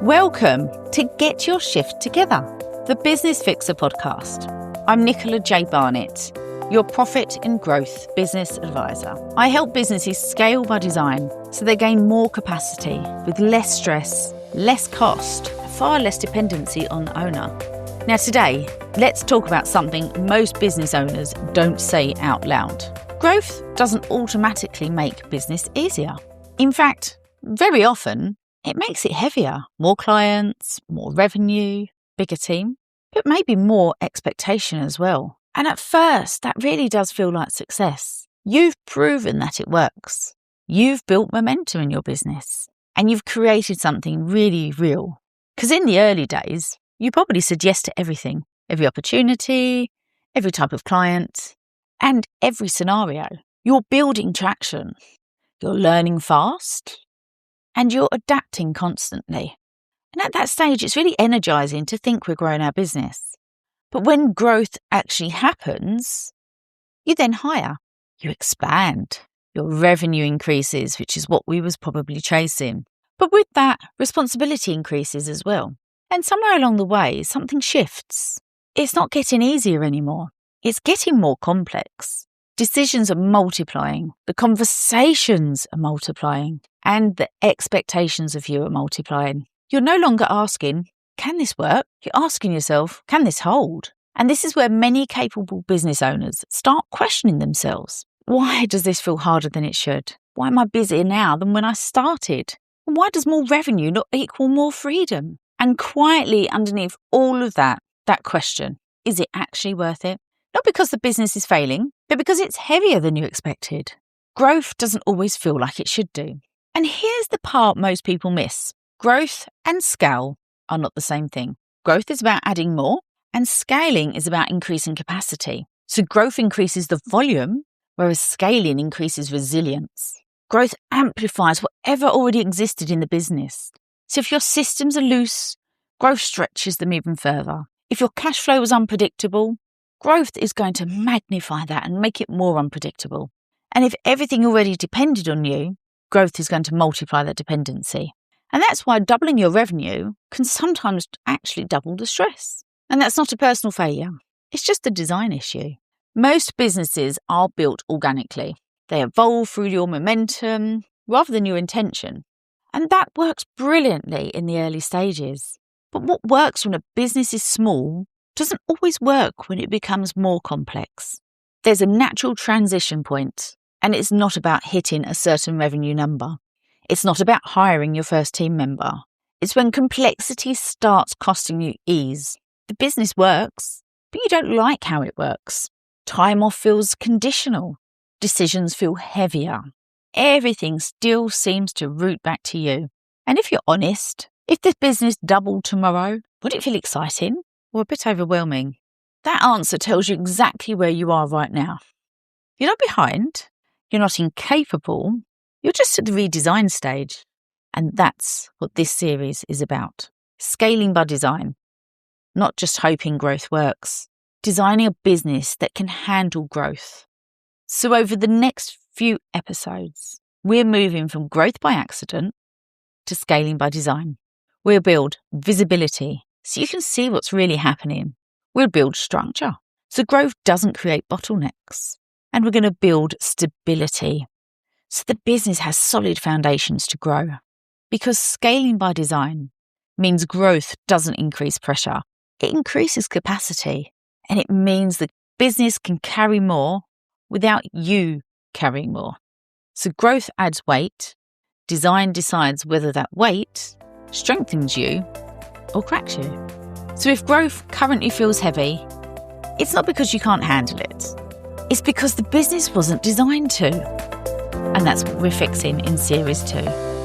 Welcome to Get Your Shift Together, the Business Fixer podcast. I'm Nicola J. Barnett, your profit and growth business advisor. I help businesses scale by design so they gain more capacity with less stress, less cost, far less dependency on the owner. Now today, let's talk about something most business owners don't say out loud. Growth doesn't automatically make business easier. In fact, very often, it makes it heavier. More clients, more revenue, bigger team, but maybe more expectation as well. And at first, that really does feel like success. You've proven that it works. You've built momentum in your business and you've created something really real. Because in the early days, you probably said yes to everything, every opportunity, every type of client, and every scenario. You're building traction. You're learning fast. And you're adapting constantly. And at that stage, it's really energizing to think we're growing our business. But when growth actually happens, you then hire, you expand, your revenue increases, which is what we was probably chasing. But with that, responsibility increases as well. And somewhere along the way, something shifts. It's not getting easier anymore. It's getting more complex. Decisions are multiplying, the conversations are multiplying, and the expectations of you are multiplying. You're no longer asking, can this work? You're asking yourself, can this hold? And this is where many capable business owners start questioning themselves. Why does this feel harder than it should? Why am I busier now than when I started? And why does more revenue not equal more freedom? And quietly underneath all of that question, is it actually worth it? Not because the business is failing, but because it's heavier than you expected. Growth doesn't always feel like it should do. And here's the part most people miss. Growth and scale are not the same thing. Growth is about adding more, and scaling is about increasing capacity. So growth increases the volume, whereas scaling increases resilience. Growth amplifies whatever already existed in the business. So if your systems are loose, growth stretches them even further. If your cash flow was unpredictable, growth is going to magnify that and make it more unpredictable. And if everything already depended on you, growth is going to multiply that dependency. And that's why doubling your revenue can sometimes actually double the stress. And that's not a personal failure. It's just a design issue. Most businesses are built organically. They evolve through your momentum rather than your intention. And that works brilliantly in the early stages. But what works when a business is small doesn't always work when it becomes more complex. There's a natural transition point, and it's not about hitting a certain revenue number. It's not about hiring your first team member. It's when complexity starts costing you ease. The business works, but you don't like how it works. Time off feels conditional. Decisions feel heavier. Everything still seems to root back to you. And if you're honest, if this business doubled tomorrow, would it feel exciting? Or a bit overwhelming? That answer tells you exactly where you are right now. You're not behind, you're not incapable, you're just at the redesign stage. And that's what this series is about. Scaling by design. Not just hoping growth works. Designing a business that can handle growth. So over the next few episodes, we're moving from growth by accident to scaling by design. We'll build visibility, so you can see what's really happening. We'll build structure, so growth doesn't create bottlenecks. And we're going to build stability, so the business has solid foundations to grow. Because scaling by design means growth doesn't increase pressure. It increases capacity. And it means the business can carry more without you carrying more. So growth adds weight. Design decides whether that weight strengthens you or cracks you. So if growth currently feels heavy, it's not because you can't handle it. It's because the business wasn't designed to. And that's what we're fixing in Series 2.